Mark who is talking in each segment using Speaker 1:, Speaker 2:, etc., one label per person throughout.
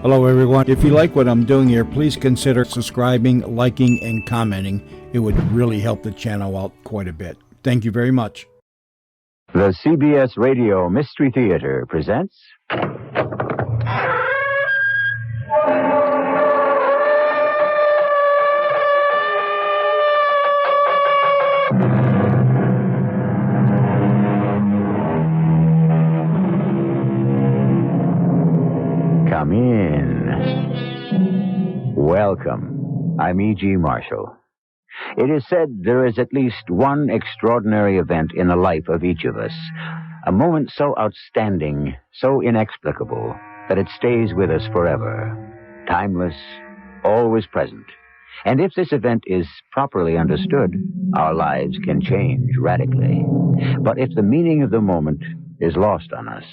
Speaker 1: Hello, everyone. If you like what I'm doing here, please consider subscribing, liking, and commenting. It would really help the channel out quite a bit. Thank you very much.
Speaker 2: The CBS Radio Mystery Theater presents... Come in. Welcome. I'm E.G. Marshall. It is said there is at least one extraordinary event in the life of each of us. A moment so outstanding, so inexplicable, that it stays with us forever. Timeless, always present. And if this event is properly understood, our lives can change radically. But if the meaning of the moment is lost on us,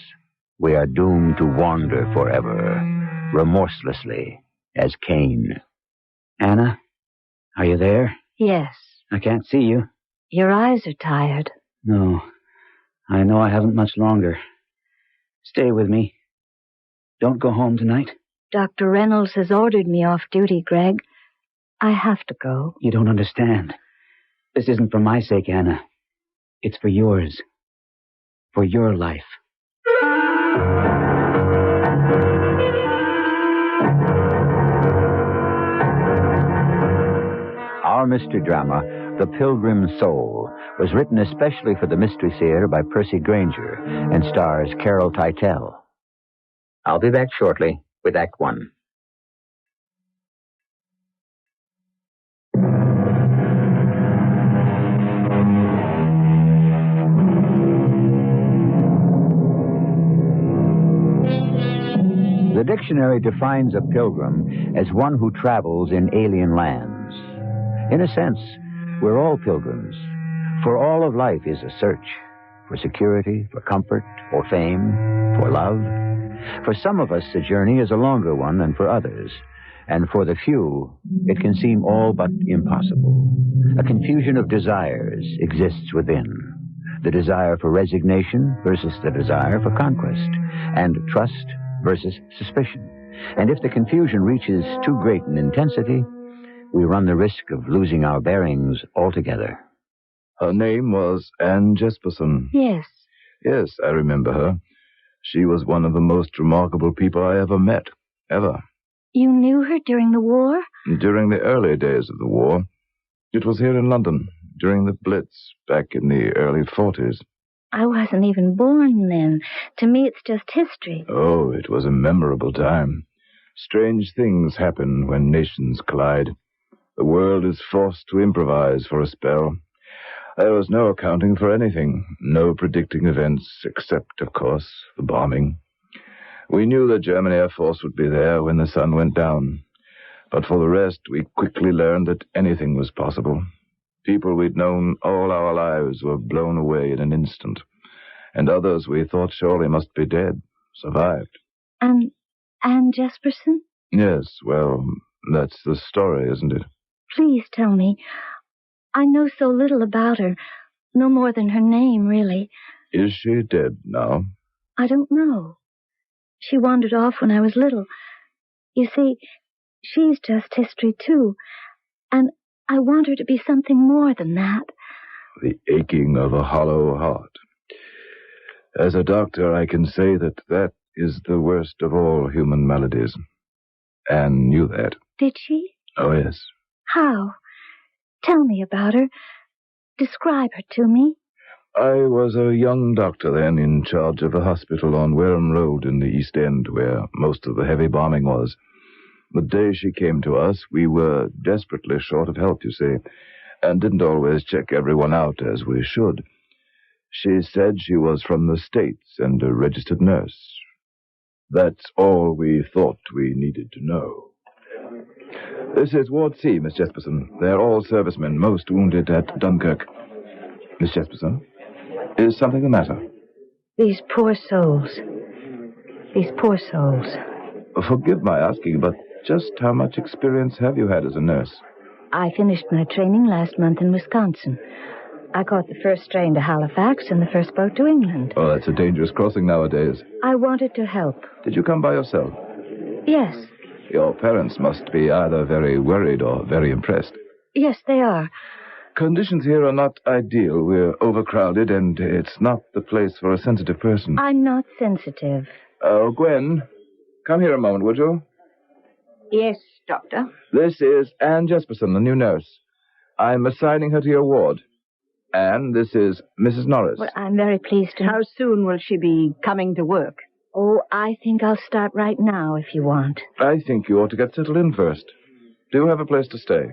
Speaker 2: we are doomed to wander forever, remorselessly, as Cain.
Speaker 3: Anna, are you there?
Speaker 4: Yes.
Speaker 3: I can't see you.
Speaker 4: Your eyes are tired.
Speaker 3: No, I know I haven't much longer. Stay with me. Don't go home tonight.
Speaker 4: Dr. Reynolds has ordered me off duty, Greg. I have to go.
Speaker 3: You don't understand. This isn't for my sake, Anna. It's for yours. For your life.
Speaker 2: Our mystery drama, The Pilgrim Soul, was written especially for the Mystery Theater by Percy Granger and stars Carol Teitel. I'll be back shortly with Act One. The dictionary defines a pilgrim as one who travels in alien lands. In a sense, we're all pilgrims, for all of life is a search for security, for comfort, for fame, for love. For some of us, the journey is a longer one than for others, and for the few, it can seem all but impossible. A confusion of desires exists within. The desire for resignation versus the desire for conquest, and trust versus suspicion. And if the confusion reaches too great an intensity, we run the risk of losing our bearings altogether.
Speaker 5: Her name was Anne Jesperson.
Speaker 4: Yes.
Speaker 5: Yes, I remember her. She was one of the most remarkable people I ever met. Ever.
Speaker 4: You knew her during the war?
Speaker 5: During the early days of the war. It was here in London, during the Blitz, back in the early 40s.
Speaker 4: I wasn't even born then. To me, it's just history.
Speaker 5: Oh, it was a memorable time. Strange things happen when nations collide. The world is forced to improvise for a spell. There was no accounting for anything, no predicting events, except, of course, the bombing. We knew the German Air Force would be there when the sun went down. But for the rest, we quickly learned that anything was possible. People we'd known all our lives were blown away in an instant. And others we thought surely must be dead, survived.
Speaker 4: And Anne Jesperson?
Speaker 5: Yes, well, that's the story, isn't it?
Speaker 4: Please tell me. I know so little about her. No more than her name, really.
Speaker 5: Is she dead now?
Speaker 4: I don't know. She wandered off when I was little. You see, she's just history, too. And I want her to be something more than that.
Speaker 5: The aching of a hollow heart. As a doctor, I can say that that is the worst of all human maladies. Anne knew that.
Speaker 4: Did she?
Speaker 5: Oh, yes.
Speaker 4: How? Tell me about her. Describe her to me.
Speaker 5: I was a young doctor then, in charge of a hospital on Wareham Road in the East End, where most of the heavy bombing was. The day she came to us, we were desperately short of help, you see, and didn't always check everyone out as we should. She said she was from the States and a registered nurse. That's all we thought we needed to know. This is Ward C, Miss Jesperson. They're all servicemen, most wounded at Dunkirk. Miss Jesperson, is something the matter?
Speaker 4: These poor souls. These poor souls.
Speaker 5: Forgive my asking, but just how much experience have you had as a nurse?
Speaker 4: I finished my training last month in Wisconsin. I caught the first train to Halifax and the first boat to England.
Speaker 5: Oh, that's a dangerous crossing nowadays.
Speaker 4: I wanted to help.
Speaker 5: Did you come by yourself?
Speaker 4: Yes.
Speaker 5: Your parents must be either very worried or very impressed.
Speaker 4: Yes, they are.
Speaker 5: Conditions here are not ideal. We're overcrowded, and it's not the place for a sensitive person.
Speaker 4: I'm not sensitive.
Speaker 5: Oh, Gwen, come here a moment, would you?
Speaker 6: Yes, Doctor.
Speaker 5: This is Anne Jesperson, the new nurse. I'm assigning her to your ward. Anne, this is Mrs. Norris.
Speaker 4: Well, I'm very pleased to...
Speaker 6: How soon will she be coming to work?
Speaker 4: Oh, I think I'll start right now if you want.
Speaker 5: I think you ought to get settled in first. Do you have a place to stay?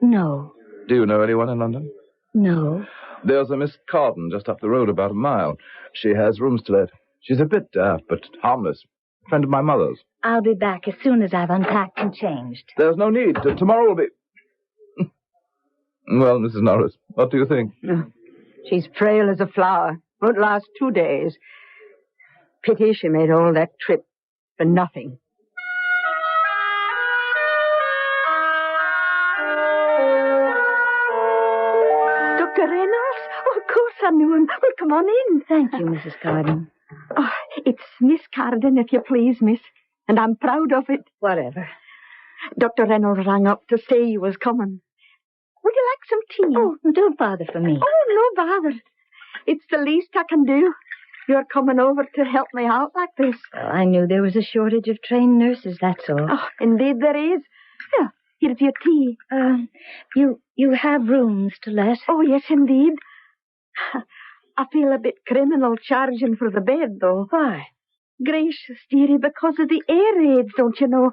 Speaker 4: No.
Speaker 5: Do you know anyone in London?
Speaker 4: No.
Speaker 5: There's a Miss Carden just up the road about a mile. She has rooms to let. She's a bit daft, but harmless. A friend of my mother's.
Speaker 4: I'll be back as soon as I've unpacked and changed.
Speaker 5: There's no need. Tomorrow will be... Well, Mrs. Norris, what do you think?
Speaker 6: She's frail as a flower. Won't last 2 days. Pity she made all that trip for nothing. Dr. Reynolds? Oh, of course I knew him. Well, come on in.
Speaker 4: Thank you, Mrs. Carden.
Speaker 6: Oh, it's Miss Carden, if you please, miss. And I'm proud of it.
Speaker 4: Whatever.
Speaker 6: Dr. Reynolds rang up to say you was coming. Would you like some tea?
Speaker 4: Oh, don't bother for me.
Speaker 6: Oh, no bother. It's the least I can do. You're coming over to help me out like this.
Speaker 4: Well, I knew there was a shortage of trained nurses, that's all.
Speaker 6: Oh, indeed there is. Yeah, here's your tea.
Speaker 4: You have rooms to let?
Speaker 6: Oh, yes, indeed. I feel a bit criminal charging for the bed, though.
Speaker 4: Why?
Speaker 6: Gracious, dearie, because of the air raids, don't you know?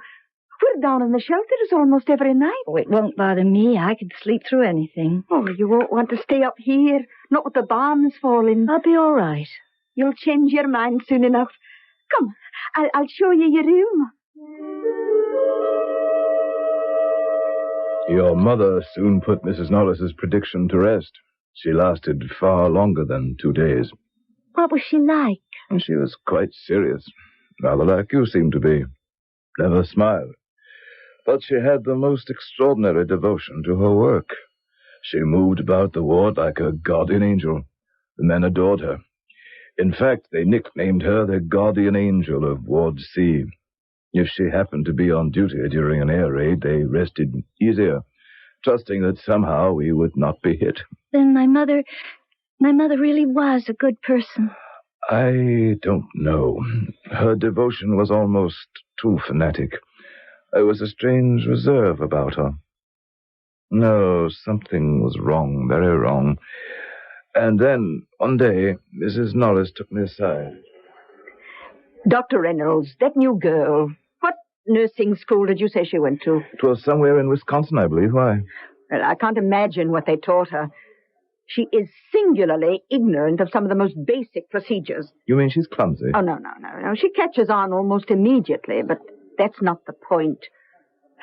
Speaker 6: We're down in the shelters almost every night.
Speaker 4: Oh, it won't bother me. I could sleep through anything.
Speaker 6: Oh, you won't want to stay up here, not with the bombs falling.
Speaker 4: I'll be all right.
Speaker 6: You'll change your mind soon enough. Come, I'll show you your room.
Speaker 5: Your mother soon put Mrs. Norris's prediction to rest. She lasted far longer than 2 days.
Speaker 4: What was she like?
Speaker 5: And she was quite serious, rather like you seem to be. Never smiled. But she had the most extraordinary devotion to her work. She moved about the ward like a guardian angel. The men adored her. In fact, they nicknamed her the guardian angel of Ward C. If she happened to be on duty during an air raid, they rested easier, trusting that somehow we would not be hit.
Speaker 4: Then my mother really was a good person.
Speaker 5: I don't know. Her devotion was almost too fanatic. There was a strange reserve about her. No, something was wrong, very wrong. And then, one day, Mrs. Norris took me aside.
Speaker 6: Dr. Reynolds, that new girl, what nursing school did you say she went to?
Speaker 5: It was somewhere in Wisconsin, I believe. Why?
Speaker 6: Well, I can't imagine what they taught her. She is singularly ignorant of some of the most basic procedures.
Speaker 5: You mean she's clumsy?
Speaker 6: Oh, no. She catches on almost immediately, but that's not the point.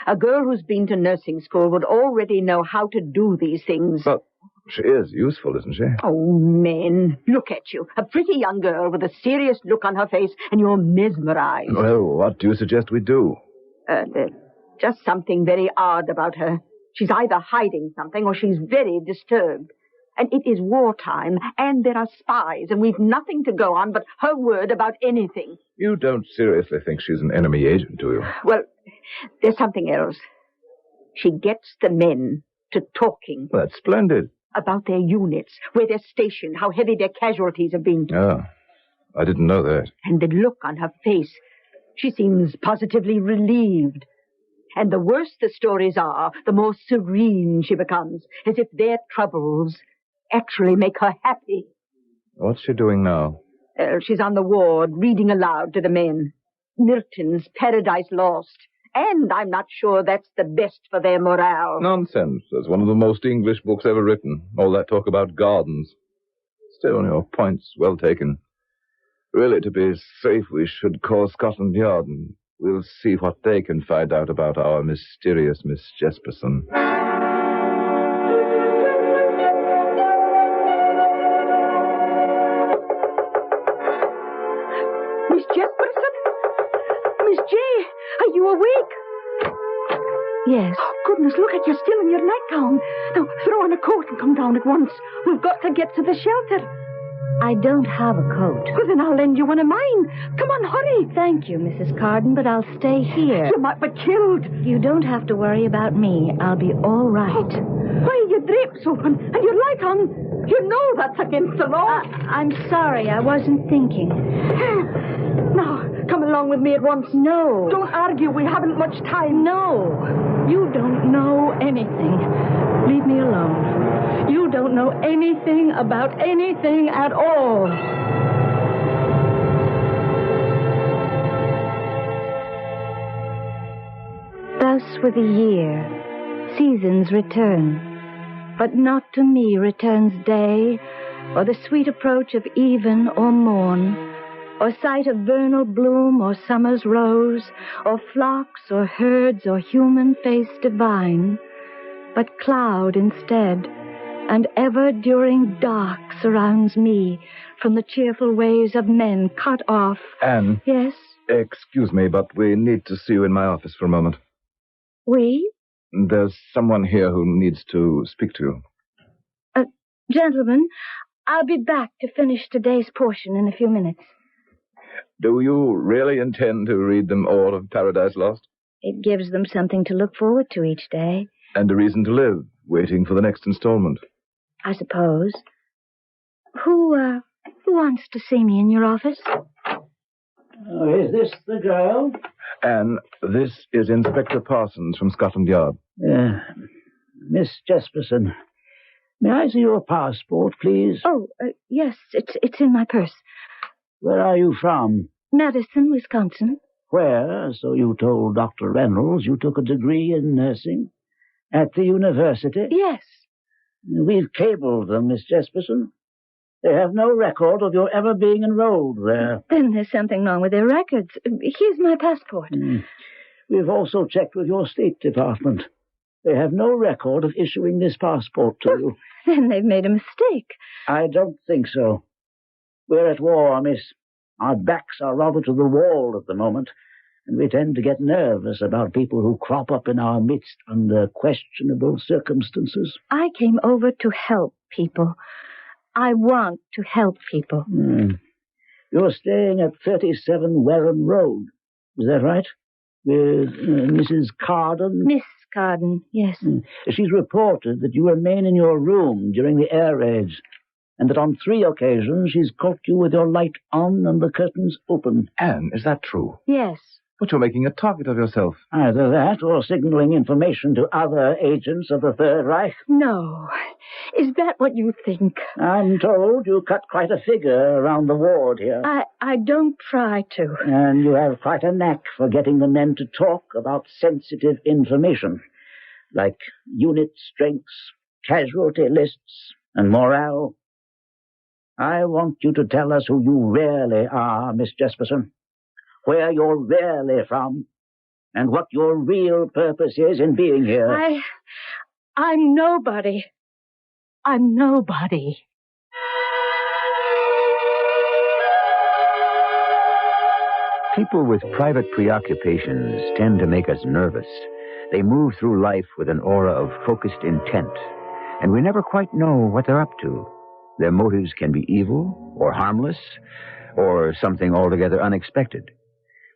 Speaker 6: A girl who's been to nursing school would already know how to do these things.
Speaker 5: But she is useful, isn't she?
Speaker 6: Oh, men, look at you. A pretty young girl with a serious look on her face, and you're mesmerized.
Speaker 5: Well, what do you suggest we do?
Speaker 6: There's just something very odd about her. She's either hiding something or she's very disturbed. And it is wartime, and there are spies, and we've nothing to go on but her word about anything.
Speaker 5: You don't seriously think she's an enemy agent, do you?
Speaker 6: Well, there's something else. She gets the men to talking.
Speaker 5: Well, that's splendid.
Speaker 6: About their units, where they're stationed, how heavy their casualties have been.
Speaker 5: Oh, I didn't know that.
Speaker 6: And the look on her face. She seems positively relieved. And the worse the stories are, the more serene she becomes, as if their troubles actually make her happy.
Speaker 5: What's she doing now?
Speaker 6: She's on the ward, reading aloud to the men. Milton's Paradise Lost. And I'm not sure that's the best for their morale.
Speaker 5: Nonsense. That's one of the most English books ever written. All that talk about gardens. Still, your point's well taken. Really, to be safe, we should call Scotland Yard, and we'll see what they can find out about our mysterious Miss Jesperson.
Speaker 6: Miss Jesperson? Miss J, are you awake?
Speaker 4: Yes.
Speaker 6: Oh, goodness, look at you still in your nightgown. Now, throw on a coat and come down at once. We've got to get to the shelter.
Speaker 4: I don't have a coat.
Speaker 6: Well, then I'll lend you one of mine. Come on, hurry.
Speaker 4: Thank you, Mrs. Carden, but I'll stay here.
Speaker 6: You might be killed.
Speaker 4: You don't have to worry about me. I'll be all right.
Speaker 6: Why are your drapes open and your light on? You know that's against the law.
Speaker 4: I'm sorry, I wasn't thinking.
Speaker 6: Now, come along with me at once.
Speaker 4: No.
Speaker 6: Don't argue. We haven't much time.
Speaker 4: No. You don't know anything. Leave me alone. You don't know anything about anything at all. Thus with a year, seasons return. But not to me returns day, or the sweet approach of even or morn, or sight of vernal bloom or summer's rose, or flocks or herds or human face divine, but cloud instead, and ever-during dark surrounds me from the cheerful ways of men cut off.
Speaker 5: Anne.
Speaker 4: Yes?
Speaker 5: Excuse me, but we need to see you in my office for a moment.
Speaker 4: We?
Speaker 5: There's someone here who needs to speak to you.
Speaker 4: Gentlemen, I'll be back to finish today's portion in a few minutes.
Speaker 5: Do you really intend to read them all of Paradise Lost?
Speaker 4: It gives them something to look forward to each day.
Speaker 5: And a reason to live, waiting for the next installment.
Speaker 4: I suppose. Who wants to see me in your office?
Speaker 3: Is this the girl?
Speaker 5: Anne, this is Inspector Parsons from Scotland Yard.
Speaker 3: Miss Jesperson, may I see your passport, please?
Speaker 4: Oh, yes, it's in my purse.
Speaker 3: Where are you from?
Speaker 4: Madison, Wisconsin.
Speaker 3: Where, so you told Dr. Reynolds, you took a degree in nursing? At the university?
Speaker 4: Yes.
Speaker 3: We've cabled them, Miss Jesperson. They have no record of your ever being enrolled there.
Speaker 4: Then there's something wrong with their records. Here's my passport.
Speaker 3: We've also checked with your State Department. They have no record of issuing this passport to you.
Speaker 4: Then they've made a mistake.
Speaker 3: I don't think so. We're at war, miss. Our backs are rather to the wall at the moment, and we tend to get nervous about people who crop up in our midst under questionable circumstances.
Speaker 4: I came over to help people. I want to help people.
Speaker 3: You're staying at 37 Wareham Road. Is that right? With Mrs. Carden?
Speaker 4: Miss Carden, yes.
Speaker 3: She's reported that you remain in your room during the air raids, and that on 3 occasions she's caught you with your light on and the curtains open.
Speaker 5: Anne, is that true?
Speaker 4: Yes.
Speaker 5: But you're making a target of yourself.
Speaker 3: Either that or signaling information to other agents of the Third Reich.
Speaker 4: No. Is that what you think?
Speaker 3: I'm told you cut quite a figure around the ward here.
Speaker 4: I don't try to.
Speaker 3: And you have quite a knack for getting the men to talk about sensitive information, like unit strengths, casualty lists, and morale. I want you to tell us who you really are, Miss Jesperson, where you're really from, and what your real purpose is in being here.
Speaker 4: I'm nobody. I'm nobody.
Speaker 2: People with private preoccupations tend to make us nervous. They move through life with an aura of focused intent, and we never quite know what they're up to. Their motives can be evil, or harmless, or something altogether unexpected.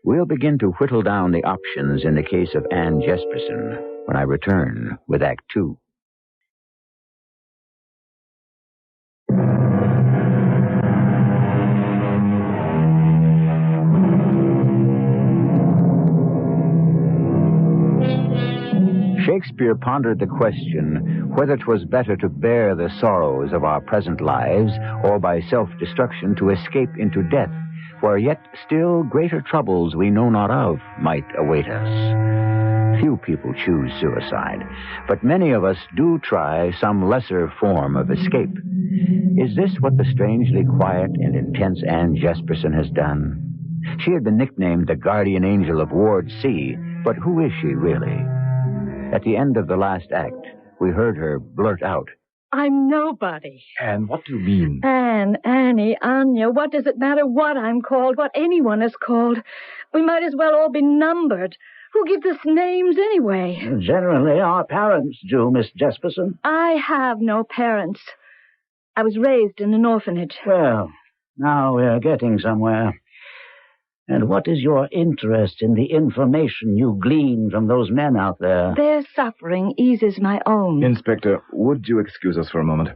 Speaker 2: We'll begin to whittle down the options in the case of Anne Jesperson when I return with Act 2. Shakespeare pondered the question whether 'twas better to bear the sorrows of our present lives or by self-destruction to escape into death, where yet still greater troubles we know not of might await us. Few people choose suicide, but many of us do try some lesser form of escape. Is this what the strangely quiet and intense Anne Jesperson has done? She had been nicknamed the guardian angel of Ward C, but who is she really? At the end of the last act, we heard her blurt out,
Speaker 4: I'm nobody.
Speaker 5: Anne, what do you mean?
Speaker 4: Anne, Annie, Anya, what does it matter what I'm called, what anyone is called? We might as well all be numbered. Who gives us names anyway?
Speaker 3: Generally, our parents do, Miss Jesperson.
Speaker 4: I have no parents. I was raised in an orphanage.
Speaker 3: Well, now we're getting somewhere. And what is your interest in the information you glean from those men out there?
Speaker 4: Their suffering eases my own.
Speaker 5: Inspector, would you excuse us for a moment?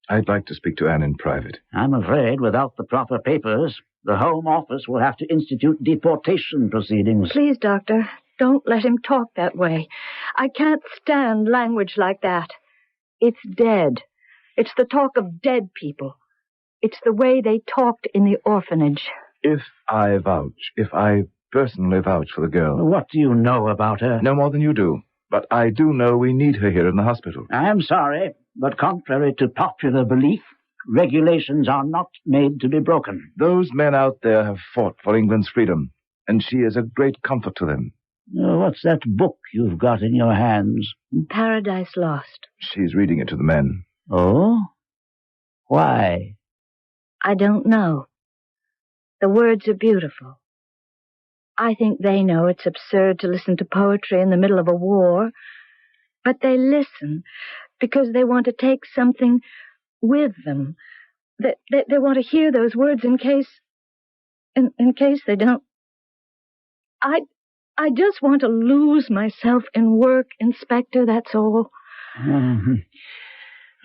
Speaker 5: I'd like to speak to Anne in private.
Speaker 3: I'm afraid without the proper papers, the Home Office will have to institute deportation proceedings.
Speaker 4: Please, Doctor, don't let him talk that way. I can't stand language like that. It's dead. It's the talk of dead people. It's the way they talked in the orphanage.
Speaker 5: If I personally vouch for the girl...
Speaker 3: What do you know about her?
Speaker 5: No more than you do. But I do know we need her here in the hospital.
Speaker 3: I'm sorry, but contrary to popular belief, regulations are not made to be broken.
Speaker 5: Those men out there have fought for England's freedom, and she is a great comfort to them.
Speaker 3: What's that book you've got in your hands?
Speaker 4: Paradise Lost.
Speaker 5: She's reading it to the men.
Speaker 3: Oh? Why?
Speaker 4: I don't know. The words are beautiful. I think they know it's absurd to listen to poetry in the middle of a war, but they listen because they want to take something with them. They want to hear those words in case they don't. I just want to lose myself in work, Inspector, that's all.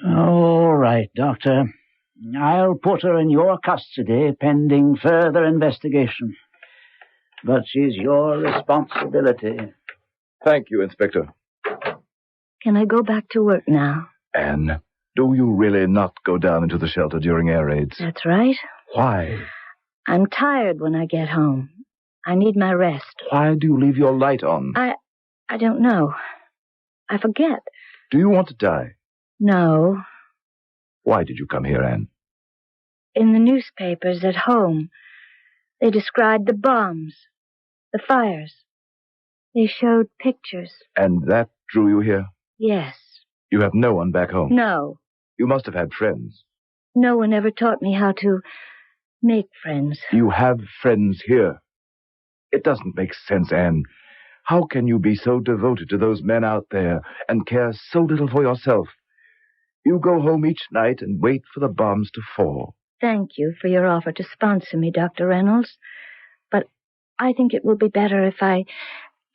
Speaker 3: All right, Doctor. I'll put her in your custody pending further investigation. But she's your responsibility.
Speaker 5: Thank you, Inspector.
Speaker 4: Can I go back to work now?
Speaker 5: Anne, do you really not go down into the shelter during air raids?
Speaker 4: That's right.
Speaker 5: Why?
Speaker 4: I'm tired when I get home. I need my rest.
Speaker 5: Why do you leave your light on?
Speaker 4: I don't know. I forget.
Speaker 5: Do you want to die?
Speaker 4: No.
Speaker 5: Why did you come here, Anne?
Speaker 4: In the newspapers at home, they described the bombs, the fires. They showed pictures.
Speaker 5: And that drew you here?
Speaker 4: Yes.
Speaker 5: You have no one back home?
Speaker 4: No.
Speaker 5: You must have had friends.
Speaker 4: No one ever taught me how to make friends.
Speaker 5: You have friends here. It doesn't make sense, Anne. How can you be so devoted to those men out there and care so little for yourself? You go home each night and wait for the bombs to fall.
Speaker 4: Thank you for your offer to sponsor me, Dr. Reynolds. But I think it will be better if I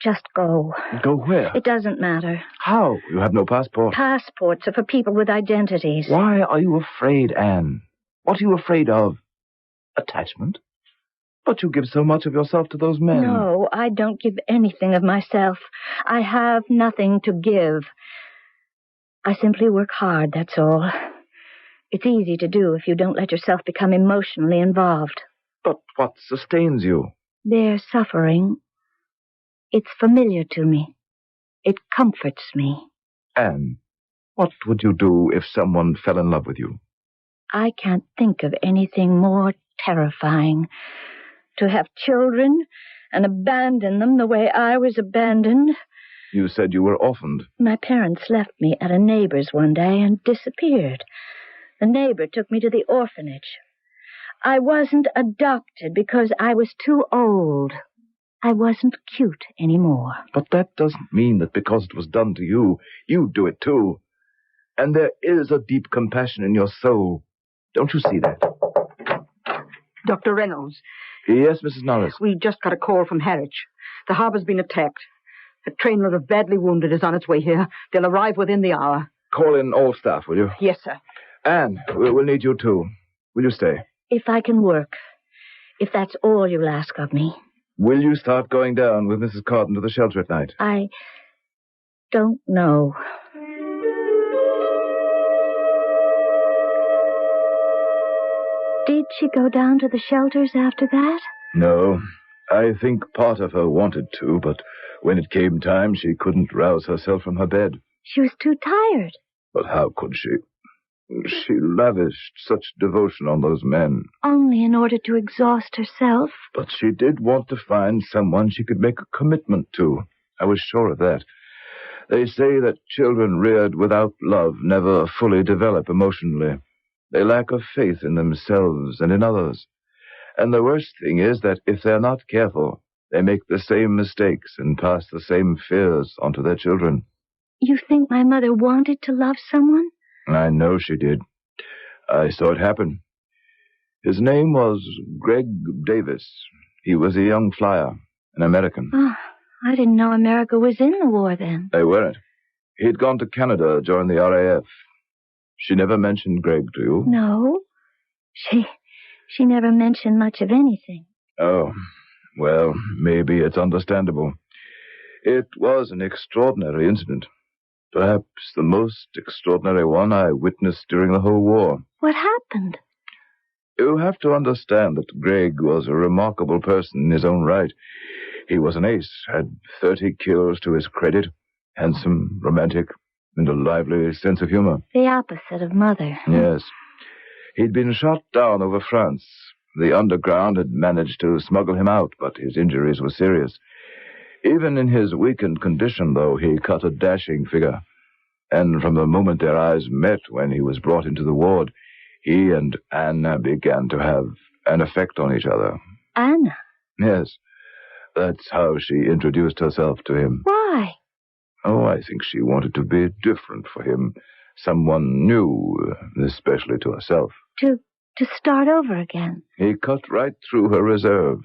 Speaker 4: just go.
Speaker 5: Go where?
Speaker 4: It doesn't matter.
Speaker 5: How? You have no passport.
Speaker 4: Passports are for people with identities.
Speaker 5: Why are you afraid, Anne? What are you afraid of? Attachment? But you give so much of yourself to those men.
Speaker 4: No, I don't give anything of myself. I have nothing to give. I simply work hard, that's all. It's easy to do if you don't let yourself become emotionally involved.
Speaker 5: But what sustains you?
Speaker 4: Their suffering. It's familiar to me. It comforts me.
Speaker 5: Anne, what would you do if someone fell in love with you?
Speaker 4: I can't think of anything more terrifying. To have children and abandon them the way I was abandoned.
Speaker 5: You said you were orphaned.
Speaker 4: My parents left me at a neighbor's one day and disappeared. The neighbor took me to the orphanage. I wasn't adopted because I was too old. I wasn't cute anymore.
Speaker 5: But that doesn't mean that because it was done to you, you'd do it too. And there is a deep compassion in your soul. Don't you see that?
Speaker 6: Dr. Reynolds.
Speaker 5: Yes, Mrs. Norris.
Speaker 6: We just got a call from Harwich. The harbor's been attacked. A trainload of badly wounded is on its way here. They'll arrive within the hour.
Speaker 5: Call in all staff, will you?
Speaker 6: Yes, sir.
Speaker 5: Anne, we'll need you too. Will you stay?
Speaker 4: If I can work. If that's all you'll ask of me.
Speaker 5: Will you start going down with Mrs. Cotton to the shelter at night?
Speaker 4: I don't know. Did she go down to the shelters after that?
Speaker 5: No. I think part of her wanted to, but when it came time, she couldn't rouse herself from her bed.
Speaker 4: She was too tired.
Speaker 5: But how could she? She lavished such devotion on those men.
Speaker 4: Only in order to exhaust herself.
Speaker 5: But she did want to find someone she could make a commitment to. I was sure of that. They say that children reared without love never fully develop emotionally. They lack a faith in themselves and in others. And the worst thing is that if they're not careful, they make the same mistakes and pass the same fears onto their children.
Speaker 4: You think my mother wanted to love someone?
Speaker 5: I know she did. I saw it happen. His name was Greg Davis. He was a young flyer, an American.
Speaker 4: Oh, I didn't know America was in the war then.
Speaker 5: They weren't. He'd gone to Canada, joined the RAF. She never mentioned Greg to you?
Speaker 4: No. She never mentioned much of anything.
Speaker 5: Oh, well, maybe it's understandable. It was an extraordinary incident. Perhaps the most extraordinary one I witnessed during the whole war.
Speaker 4: What happened?
Speaker 5: You have to understand that Greg was a remarkable person in his own right. He was an ace, had 30 kills to his credit, handsome, romantic, and a lively sense of humor.
Speaker 4: The opposite of Mother.
Speaker 5: Yes. He'd been shot down over France. The underground had managed to smuggle him out, but his injuries were serious. Even in his weakened condition, though, he cut a dashing figure. And from the moment their eyes met when he was brought into the ward, he and Anna began to have an effect on each other.
Speaker 4: Anna?
Speaker 5: Yes. That's how she introduced herself to him.
Speaker 4: Why?
Speaker 5: Oh, I think she wanted to be different for him. Someone new, especially to herself.
Speaker 4: To start over again.
Speaker 5: He cut right through her reserve.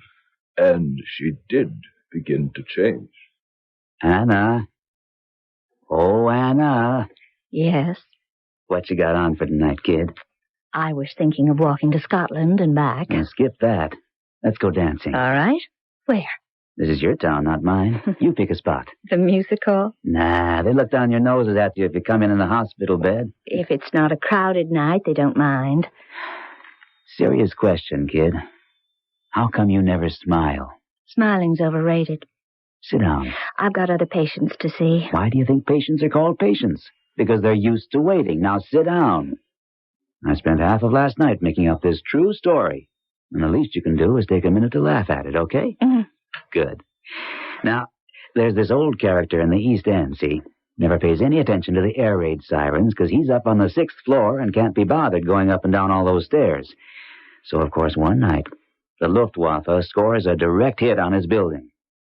Speaker 5: And she did begin to change.
Speaker 2: Anna. Oh, Anna.
Speaker 4: Yes.
Speaker 2: What you got on for tonight, kid?
Speaker 4: I was thinking of walking to Scotland and back.
Speaker 2: Now, skip that. Let's go dancing.
Speaker 4: All right. Where?
Speaker 2: This is your town, not mine. You pick a spot.
Speaker 4: The music hall?
Speaker 2: Nah, they look down your noses at you if you come in the hospital bed.
Speaker 4: If it's not a crowded night, they don't mind.
Speaker 2: Serious question, kid. How come you never smile?
Speaker 4: Smiling's overrated.
Speaker 2: Sit down.
Speaker 4: I've got other patients to see.
Speaker 2: Why do you think patients are called patients? Because they're used to waiting. Now sit down. I spent half of last night making up this true story. And the least you can do is take a minute to laugh at it, okay?
Speaker 4: Mm-hmm.
Speaker 2: Good. Now, there's this old character in the East End, see? Never pays any attention to the air raid sirens because he's up on the 6th floor and can't be bothered going up and down all those stairs. So, of course, one night, the Luftwaffe scores a direct hit on his building.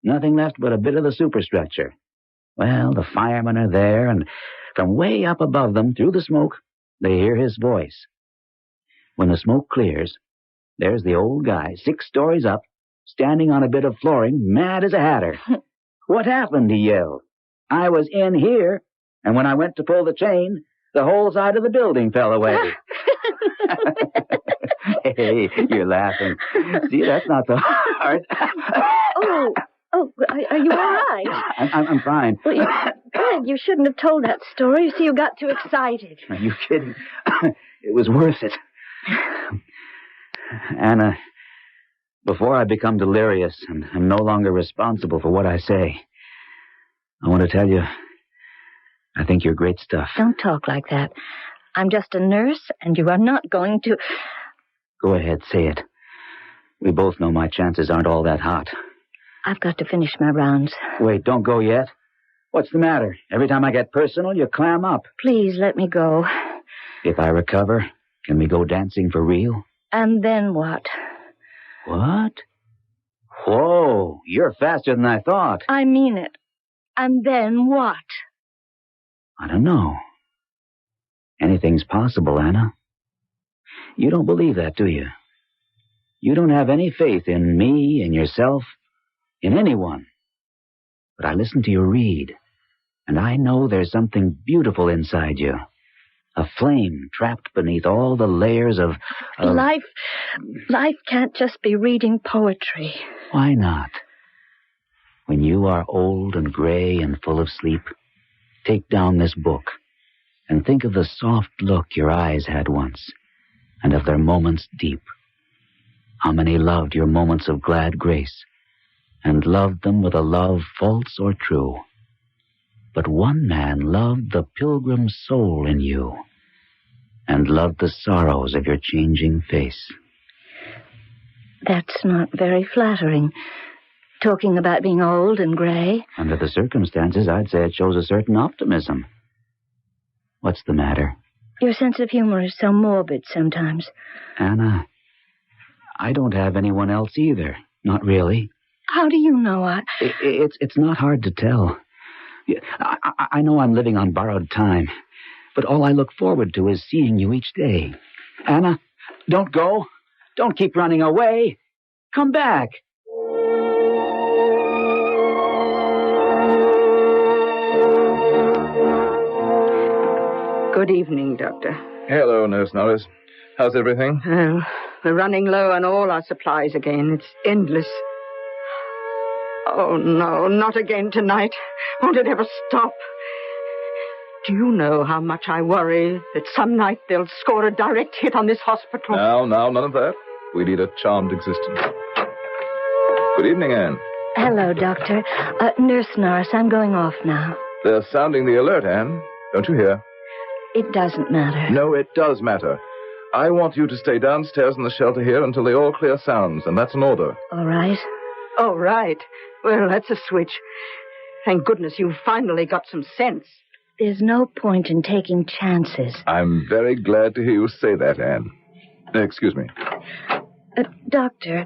Speaker 2: Nothing left but a bit of the superstructure. Well, the firemen are there, and from way up above them, through the smoke, they hear his voice. When the smoke clears, there's the old guy, 6 stories up, standing on a bit of flooring, mad as a hatter. What happened, he yelled. I was in here, and when I went to pull the chain, the whole side of the building fell away. Hey, you're laughing. See, that's not so hard.
Speaker 4: Are you all right?
Speaker 2: I'm fine.
Speaker 4: Well, Greg, you shouldn't have told that story. You see, you got too excited.
Speaker 2: Are you kidding? It was worth it. Anna, before I become delirious and am no longer responsible for what I say, I want to tell you, I think you're great stuff.
Speaker 4: Don't talk like that. I'm just a nurse, and you are not going to...
Speaker 2: Go ahead, say it. We both know my chances aren't all that hot.
Speaker 4: I've got to finish my rounds.
Speaker 2: Wait, don't go yet. What's the matter? Every time I get personal, you clam up.
Speaker 4: Please let me go.
Speaker 2: If I recover, can we go dancing for real?
Speaker 4: And then what?
Speaker 2: What? Whoa, you're faster than I thought.
Speaker 4: I mean it. And then what?
Speaker 2: I don't know. Anything's possible, Anna. You don't believe that, do you? You don't have any faith in me, in yourself, in anyone. But I listen to you read, and I know there's something beautiful inside you. A flame trapped beneath all the layers of...
Speaker 4: Life can't just be reading poetry.
Speaker 2: Why not? When you are old and gray and full of sleep, take down this book and think of the soft look your eyes had once, and of their moments deep. How many loved your moments of glad grace, and loved them with a love false or true. But one man loved the pilgrim soul in you, and loved the sorrows of your changing face.
Speaker 4: That's not very flattering, talking about being old and gray.
Speaker 2: Under the circumstances, I'd say it shows a certain optimism. What's the matter?
Speaker 4: Your sense of humor is so morbid sometimes.
Speaker 2: Anna, I don't have anyone else either. Not really.
Speaker 4: How do you know?
Speaker 2: It's not hard to tell. I know I'm living on borrowed time, but all I look forward to is seeing you each day.
Speaker 3: Anna, don't go. Don't keep running away. Come back.
Speaker 6: Good evening, Doctor.
Speaker 5: Hello, Nurse Norris. How's everything?
Speaker 6: Well, we're running low on all our supplies again. It's endless. Oh, no, not again tonight. Won't it ever stop? Do you know how much I worry that some night they'll score a direct hit on this hospital?
Speaker 5: Now, none of that. We lead a charmed existence. Good evening, Anne.
Speaker 4: Hello, Doctor. Nurse Norris, I'm going off now.
Speaker 5: They're sounding the alert, Anne. Don't you hear?
Speaker 4: It doesn't matter.
Speaker 5: No, it does matter. I want you to stay downstairs in the shelter here until the all-clear sounds, and that's an order.
Speaker 4: All right.
Speaker 6: Oh, right. Well, that's a switch. Thank goodness you've finally got some sense.
Speaker 4: There's no point in taking chances.
Speaker 5: I'm very glad to hear you say that, Anne. Excuse me.
Speaker 4: Doctor,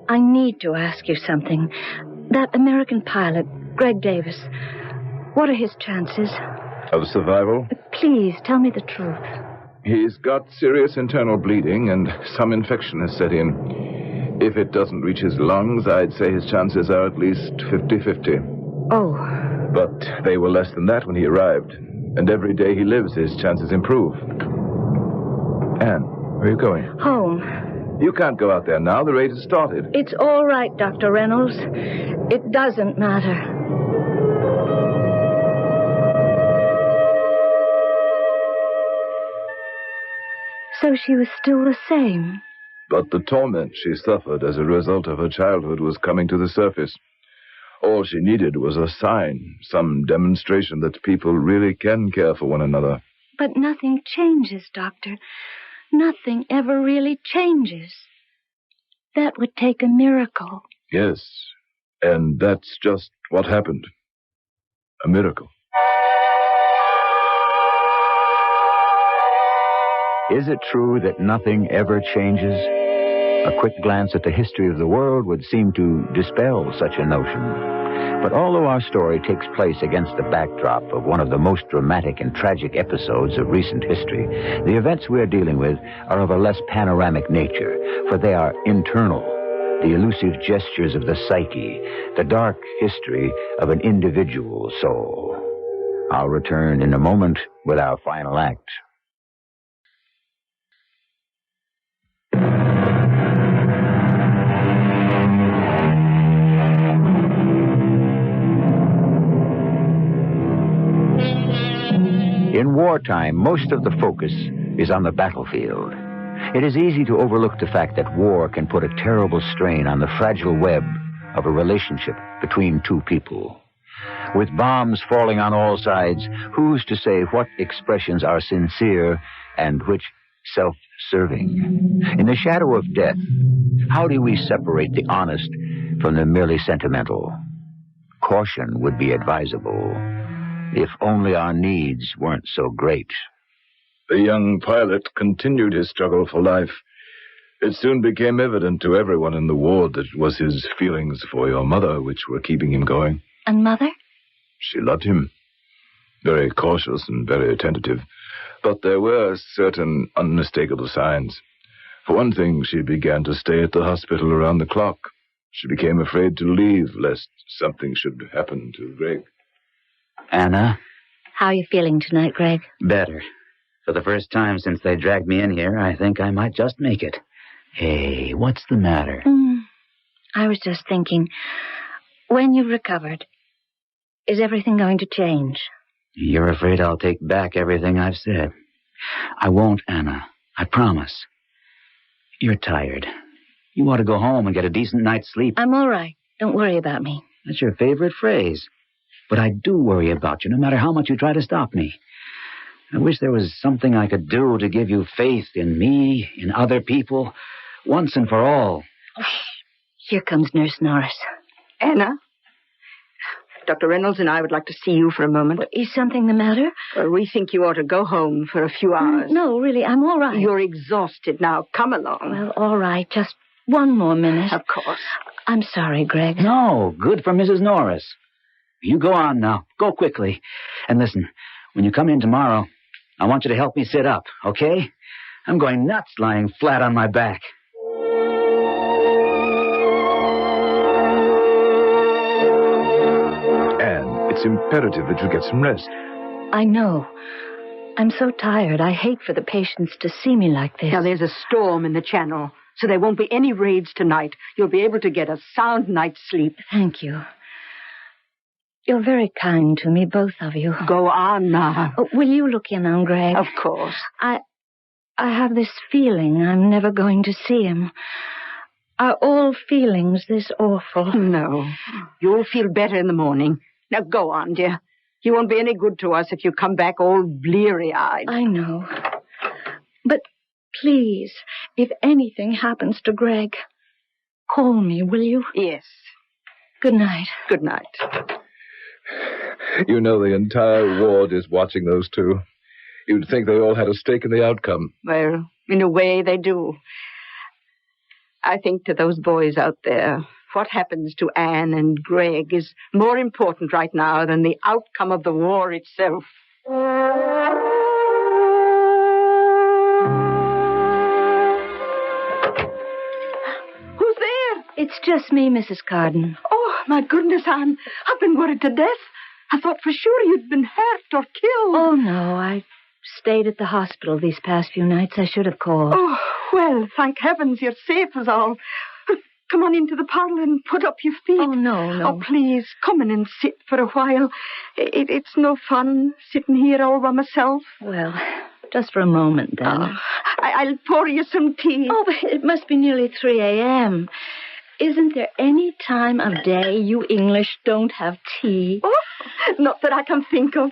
Speaker 4: I need to ask you something. That American pilot, Greg Davis, what are his chances?
Speaker 5: Of survival?
Speaker 4: Please, tell me the truth.
Speaker 5: He's got serious internal bleeding, and some infection has set in. If it doesn't reach his lungs, I'd say his chances are at least 50-50.
Speaker 4: Oh.
Speaker 5: But they were less than that when he arrived. And every day he lives, his chances improve. Anne, where are you going?
Speaker 4: Home.
Speaker 5: You can't go out there now. The raid has started.
Speaker 4: It's all right, Dr. Reynolds. It doesn't matter. So she was still the same.
Speaker 5: But the torment she suffered as a result of her childhood was coming to the surface. All she needed was a sign, some demonstration that people really can care for one another.
Speaker 4: But nothing changes, Doctor. Nothing ever really changes. That would take a miracle.
Speaker 5: Yes, and that's just what happened. A miracle.
Speaker 2: Is it true that nothing ever changes? A quick glance at the history of the world would seem to dispel such a notion. But although our story takes place against the backdrop of one of the most dramatic and tragic episodes of recent history, the events we're dealing with are of a less panoramic nature, for they are internal, the elusive gestures of the psyche, the dark history of an individual soul. I'll return in a moment with our final act. In wartime, most of the focus is on the battlefield. It is easy to overlook the fact that war can put a terrible strain on the fragile web of a relationship between two people. With bombs falling on all sides, who's to say what expressions are sincere and which self-serving? In the shadow of death, how do we separate the honest from the merely sentimental? Caution would be advisable. If only our needs weren't so great.
Speaker 5: The young pilot continued his struggle for life. It soon became evident to everyone in the ward that it was his feelings for your mother which were keeping him going.
Speaker 4: And Mother?
Speaker 5: She loved him. Very cautious and very attentive. But there were certain unmistakable signs. For one thing, she began to stay at the hospital around the clock. She became afraid to leave, lest something should happen to Greg.
Speaker 3: Anna?
Speaker 4: How are you feeling tonight, Greg?
Speaker 3: Better. For the first time since they dragged me in here, I think I might just make it. Hey, what's the matter?
Speaker 4: I was just thinking, when you've recovered, is everything going to change?
Speaker 3: You're afraid I'll take back everything I've said. I won't, Anna. I promise. You're tired. You ought to go home and get a decent night's sleep.
Speaker 4: I'm all right. Don't worry about me.
Speaker 3: That's your favorite phrase. But I do worry about you, no matter how much you try to stop me. I wish there was something I could do to give you faith in me, in other people, once and for all.
Speaker 4: Here comes Nurse Norris.
Speaker 6: Anna? Dr. Reynolds and I would like to see you for a moment.
Speaker 4: Is something the matter?
Speaker 6: Well, we think you ought to go home for a few hours.
Speaker 4: No, really, I'm all right.
Speaker 6: You're exhausted now. Come along.
Speaker 4: Well, all right. Just one more minute.
Speaker 6: Of course.
Speaker 4: I'm sorry, Greg.
Speaker 3: No, good for Mrs. Norris. You go on now. Go quickly. And listen, when you come in tomorrow, I want you to help me sit up, okay?
Speaker 2: I'm going nuts lying flat on my back.
Speaker 5: Anne, it's imperative that you get some rest.
Speaker 4: I know. I'm so tired. I hate for the patients to see me like this.
Speaker 6: Now, there's a storm in the channel, so there won't be any raids tonight. You'll be able to get a sound night's sleep.
Speaker 4: Thank you. You're very kind to me, both of you.
Speaker 6: Go on now.
Speaker 4: Oh, will you look in on Greg?
Speaker 6: Of course.
Speaker 4: I have this feeling I'm never going to see him. Are all feelings this awful?
Speaker 6: No. You'll feel better in the morning. Now, go on, dear. You won't be any good to us if you come back all bleary-eyed.
Speaker 4: I know. But please, if anything happens to Greg, call me, will you?
Speaker 6: Yes.
Speaker 4: Good night.
Speaker 6: Good night.
Speaker 5: You know the entire ward is watching those two. You'd think they all had a stake in the outcome.
Speaker 6: Well, in a way, they do. I think to those boys out there, what happens to Anne and Greg is more important right now than the outcome of the war itself. Who's there?
Speaker 4: It's just me, Mrs. Carden.
Speaker 6: Oh, my goodness, Anne. I've been worried to death. I thought for sure you'd been hurt or killed.
Speaker 4: Oh, no, I stayed at the hospital these past few nights. I should have called.
Speaker 6: Oh, well, thank heavens you're safe as all. Come on into the parlor and put up your feet.
Speaker 4: Oh, no.
Speaker 6: Oh, please, come in and sit for a while. It's no fun sitting here all by myself.
Speaker 4: Well, just for a moment, then.
Speaker 6: Oh, I'll pour you some tea.
Speaker 4: Oh, but it must be nearly 3 a.m. Isn't there any time of day you English don't have tea?
Speaker 6: Oh, not that I can think of.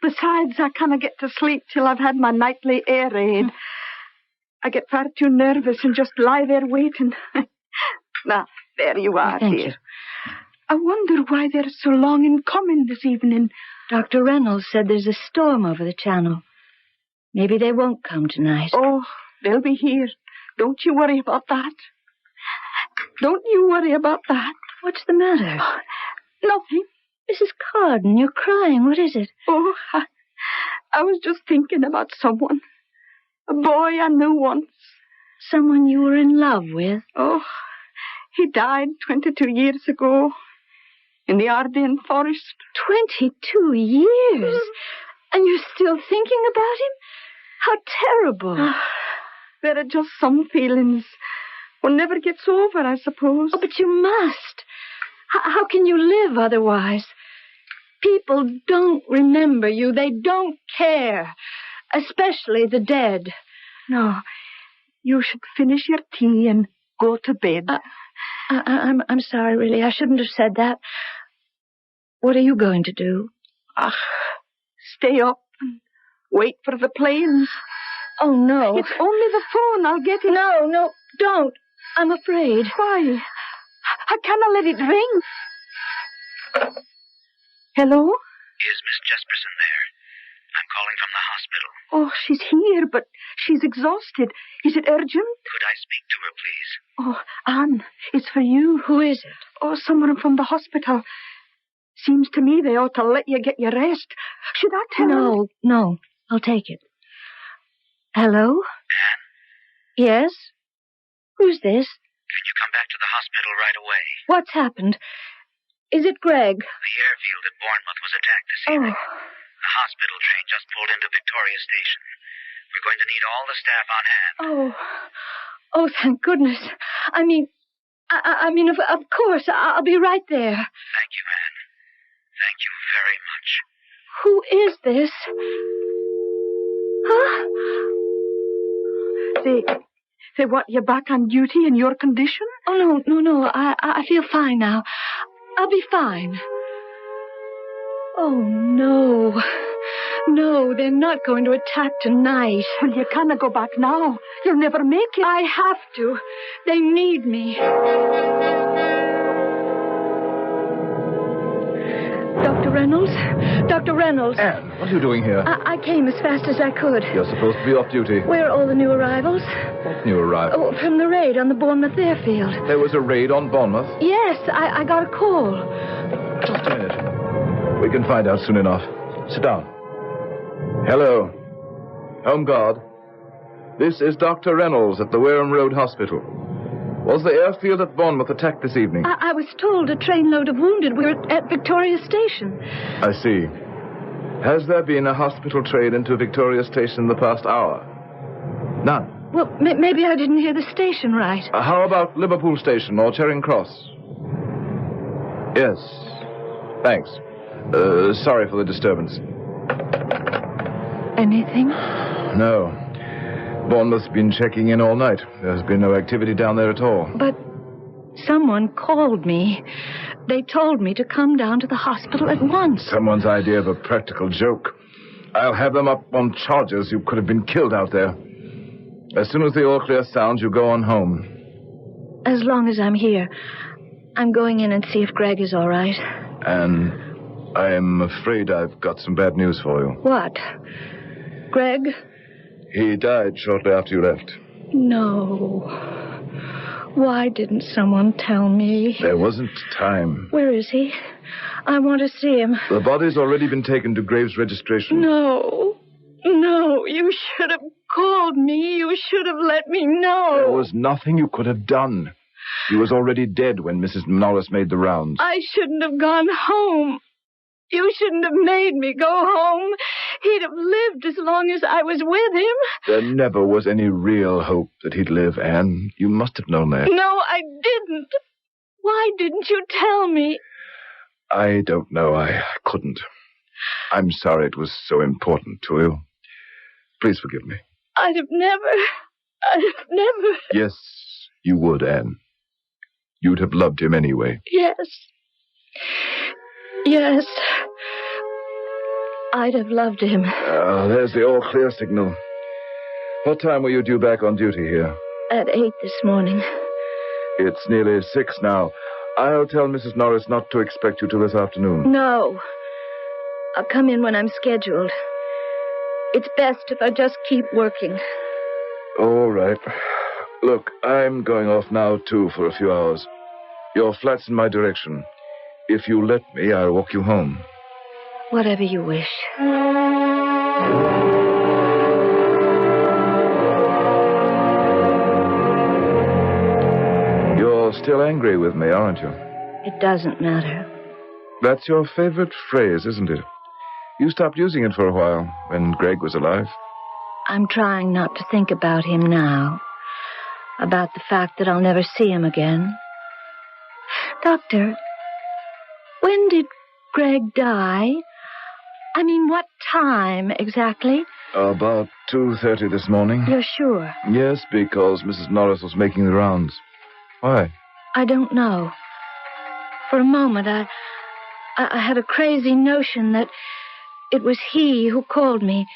Speaker 6: Besides, I can't get to sleep till I've had my nightly air raid. I get far too nervous and just lie there waiting. Now, there you are,
Speaker 4: Thank
Speaker 6: dear.
Speaker 4: you.
Speaker 6: I wonder why they're so long in coming this evening.
Speaker 4: Dr. Reynolds said there's a storm over the channel. Maybe they won't come tonight.
Speaker 6: Oh, they'll be here. Don't you worry about that. Don't you worry about that.
Speaker 4: What's the matter?
Speaker 6: Oh, nothing.
Speaker 4: Mrs. Carden, you're crying. What is it?
Speaker 6: Oh, I was just thinking about someone. A boy I knew once.
Speaker 4: Someone you were in love with?
Speaker 6: Oh, he died 22 years ago in the Ardennes forest.
Speaker 4: 22 years? And you're still thinking about him? How terrible.
Speaker 6: There are just some feelings one never gets over, I suppose.
Speaker 4: Oh, but you must. How can you live otherwise? People don't remember you. They don't care. Especially the dead.
Speaker 6: No, you should finish your tea and go to bed.
Speaker 4: I'm sorry, really. I shouldn't have said that. What are you going to do?
Speaker 6: Stay up and wait for the planes.
Speaker 4: Oh, no.
Speaker 6: It's only the phone. I'll get it.
Speaker 4: No, don't. I'm afraid.
Speaker 6: Why? How can I let it ring? Hello?
Speaker 7: Is Miss Jesperson there? I'm calling from the hospital.
Speaker 6: Oh, she's here, but she's exhausted. Is it urgent?
Speaker 7: Could I speak to her, please?
Speaker 6: Oh, Anne, it's for you.
Speaker 4: Who is it?
Speaker 6: Oh, someone from the hospital. Seems to me they ought to let you get your rest. Should I tell her?
Speaker 4: No. I'll take it. Hello?
Speaker 7: Anne?
Speaker 4: Yes? Who's this?
Speaker 7: Can you come back to the hospital right away?
Speaker 4: What's happened? Is it Greg?
Speaker 7: The airfield at Bournemouth was attacked this evening. The hospital train just pulled into Victoria Station. We're going to need all the staff on hand.
Speaker 4: Oh, thank goodness. I mean, of course, I'll be right there.
Speaker 7: Thank you, Anne. Thank you very much.
Speaker 4: Who is this? Huh?
Speaker 6: They want you back on duty in your condition?
Speaker 4: Oh, no. I feel fine now. I'll be fine. Oh, no. No, they're not going to attack tonight.
Speaker 6: Well, you can't go back now. You'll never make it.
Speaker 4: I have to. They need me. Dr. Reynolds.
Speaker 5: Anne, what are you doing here?
Speaker 4: I came as fast as I could.
Speaker 5: You're supposed to be off duty.
Speaker 4: Where are all the new arrivals?
Speaker 5: What new arrival?
Speaker 4: Oh, from the raid on the Bournemouth airfield.
Speaker 5: There was a raid on Bournemouth?
Speaker 4: Yes, I got a call.
Speaker 5: Just a minute. We can find out soon enough. Sit down. Hello. Home guard. This is Dr. Reynolds at the Wareham Road Hospital. Was the airfield at Bournemouth attacked this evening?
Speaker 4: I was told a trainload of wounded were at Victoria Station.
Speaker 5: I see. Has there been a hospital train into Victoria Station in the past hour? None.
Speaker 4: Well, maybe I didn't hear the station right.
Speaker 5: How about Liverpool Station or Charing Cross? Yes. Thanks. Sorry for the disturbance.
Speaker 4: Anything?
Speaker 5: No. Bournemouth's been checking in all night. There's been no activity down there at all.
Speaker 4: But someone called me. They told me to come down to the hospital at once.
Speaker 5: Someone's idea of a practical joke. I'll have them up on charges. You could have been killed out there. As soon as the all clear sounds, you go on home.
Speaker 4: As long as I'm here. I'm going in and see if Greg is all right.
Speaker 5: And I'm afraid I've got some bad news for you.
Speaker 4: What? Greg?
Speaker 5: He died shortly after you left.
Speaker 4: No. Why didn't someone tell me?
Speaker 5: There wasn't time.
Speaker 4: Where is he? I want to see him.
Speaker 5: The body's already been taken to Graves registration.
Speaker 4: No. No, you should have called me. You should have let me know.
Speaker 5: There was nothing you could have done. He was already dead when Mrs. Norris made the rounds.
Speaker 4: I shouldn't have gone home. You shouldn't have made me go home. He'd have lived as long as I was with him.
Speaker 5: There never was any real hope that he'd live, Anne. You must have known that.
Speaker 4: No, I didn't. Why didn't you tell me?
Speaker 5: I don't know. I couldn't. I'm sorry it was so important to you. Please forgive me.
Speaker 4: I'd have never.
Speaker 5: Yes, you would, Anne. You'd have loved him anyway.
Speaker 4: Yes. Yes. I'd have loved him.
Speaker 5: There's the all clear signal. What time were you due back on duty here?
Speaker 4: At 8 this morning.
Speaker 5: It's nearly 6 now. I'll tell Mrs. Norris not to expect you till this afternoon.
Speaker 4: No. I'll come in when I'm scheduled. It's best if I just keep working.
Speaker 5: All right. Look, I'm going off now, too, for a few hours. Your flat's in my direction. If you let me, I'll walk you home.
Speaker 4: Whatever you wish.
Speaker 5: You're still angry with me, aren't you?
Speaker 4: It doesn't matter.
Speaker 5: That's your favorite phrase, isn't it? You stopped using it for a while, when Greg was alive.
Speaker 4: I'm trying not to think about him now. About the fact that I'll never see him again. Doctor, when did Greg die? I mean, what time exactly?
Speaker 5: About 2:30 this morning.
Speaker 4: You're sure?
Speaker 5: Yes, because Mrs. Norris was making the rounds. Why?
Speaker 4: I don't know. For a moment, I had a crazy notion that it was he who called me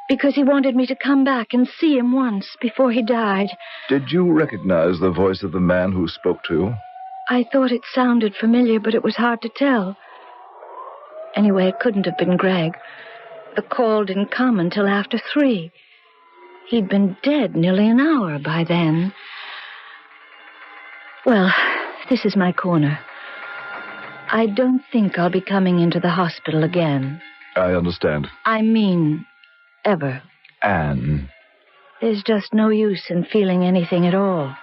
Speaker 4: because he wanted me to come back and see him once before he died.
Speaker 5: Did you recognize the voice of the man who spoke to you?
Speaker 4: I thought it sounded familiar, but it was hard to tell. Anyway, it couldn't have been Greg. The call didn't come until after 3. He'd been dead nearly an hour by then. Well, this is my corner. I don't think I'll be coming into the hospital again.
Speaker 5: I understand.
Speaker 4: I mean, ever.
Speaker 5: Anne.
Speaker 4: There's just no use in feeling anything at all.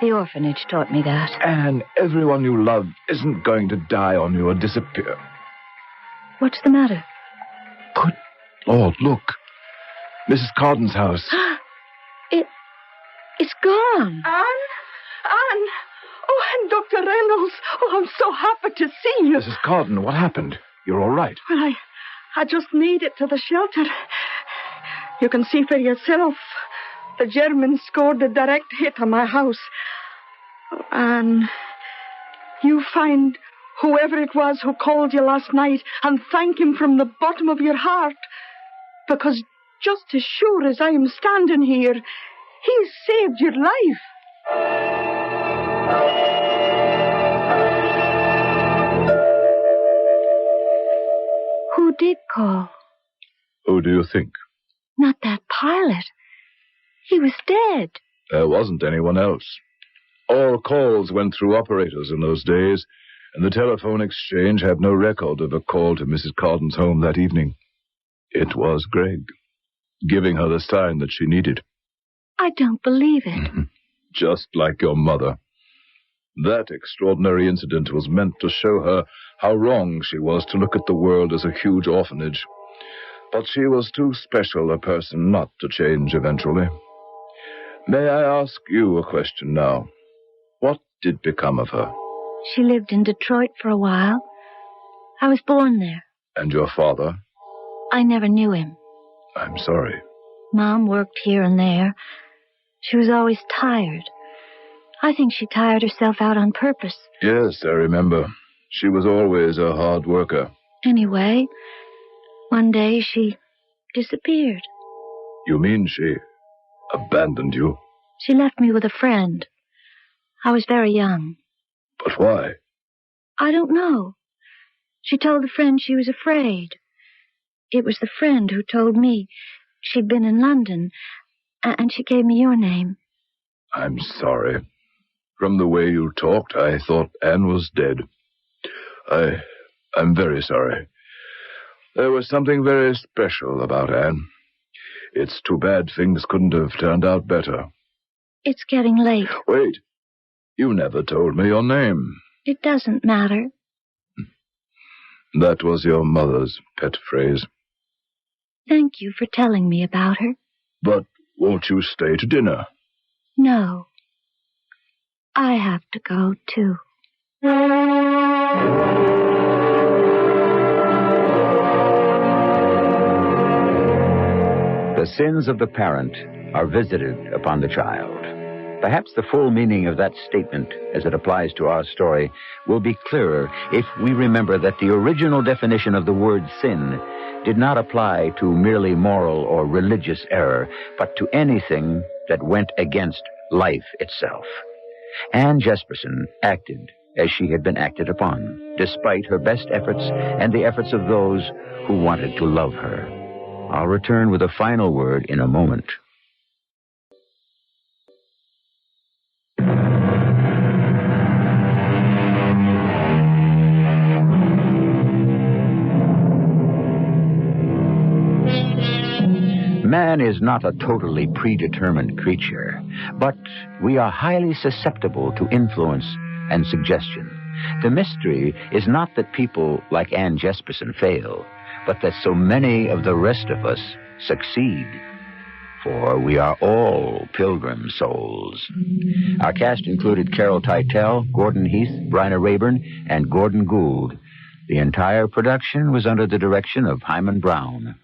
Speaker 4: The orphanage taught me that.
Speaker 5: Anne, everyone you love isn't going to die on you or disappear.
Speaker 4: What's the matter?
Speaker 5: Good Lord, look. Mrs. Carden's house.
Speaker 4: It's gone.
Speaker 6: Anne! Oh, and Dr. Reynolds. Oh, I'm so happy to see you.
Speaker 5: Mrs. Carden, what happened? You're all right.
Speaker 6: Well, I just made it to the shelter. You can see for yourself. The Germans scored a direct hit on my house. And you find whoever it was who called you last night and thank him from the bottom of your heart. Because just as sure as I am standing here, he saved your life.
Speaker 4: Who did call?
Speaker 5: Who do you think?
Speaker 4: Not that pilot. He was dead.
Speaker 5: There wasn't anyone else. All calls went through operators in those days, and the telephone exchange had no record of a call to Mrs. Carden's home that evening. It was Greg. giving her the sign that she needed.
Speaker 4: I don't believe it.
Speaker 5: Just like your mother. That extraordinary incident was meant to show her how wrong she was to look at the world as a huge orphanage. But she was too special a person not to change eventually. May I ask you a question now? What did become of her?
Speaker 4: She lived in Detroit for a while. I was born there.
Speaker 5: And your father?
Speaker 4: I never knew him.
Speaker 5: I'm sorry.
Speaker 4: Mom worked here and there. She was always tired. I think she tired herself out on purpose.
Speaker 5: Yes, I remember. She was always a hard worker.
Speaker 4: Anyway, one day she disappeared.
Speaker 5: You mean she abandoned you?
Speaker 4: She left me with a friend. I was very young.
Speaker 5: But why?
Speaker 4: I don't know. She told the friend she was afraid. It was the friend who told me she'd been in London, and she gave me your name.
Speaker 5: I'm sorry. From the way you talked, I thought Anne was dead. I'm very sorry. There was something very special about Anne. It's too bad things couldn't have turned out better.
Speaker 4: It's getting late.
Speaker 5: Wait. You never told me your name.
Speaker 4: It doesn't matter.
Speaker 5: That was your mother's pet phrase.
Speaker 4: Thank you for telling me about her.
Speaker 5: But won't you stay to dinner?
Speaker 4: No. I have to go, too.
Speaker 2: The sins of the parent are visited upon the child. Perhaps the full meaning of that statement, as it applies to our story, will be clearer if we remember that the original definition of the word sin did not apply to merely moral or religious error, but to anything that went against life itself. Anne Jesperson acted as she had been acted upon, despite her best efforts and the efforts of those who wanted to love her. I'll return with a final word in a moment. Man is not a totally predetermined creature, but we are highly susceptible to influence and suggestion. The mystery is not that people like Anne Jesperson fail, but that so many of the rest of us succeed. For we are all pilgrim souls. Our cast included Carol Teitel, Gordon Heath, Bryna Raeburn, and Gordon Gould. The entire production was under the direction of Hyman Brown.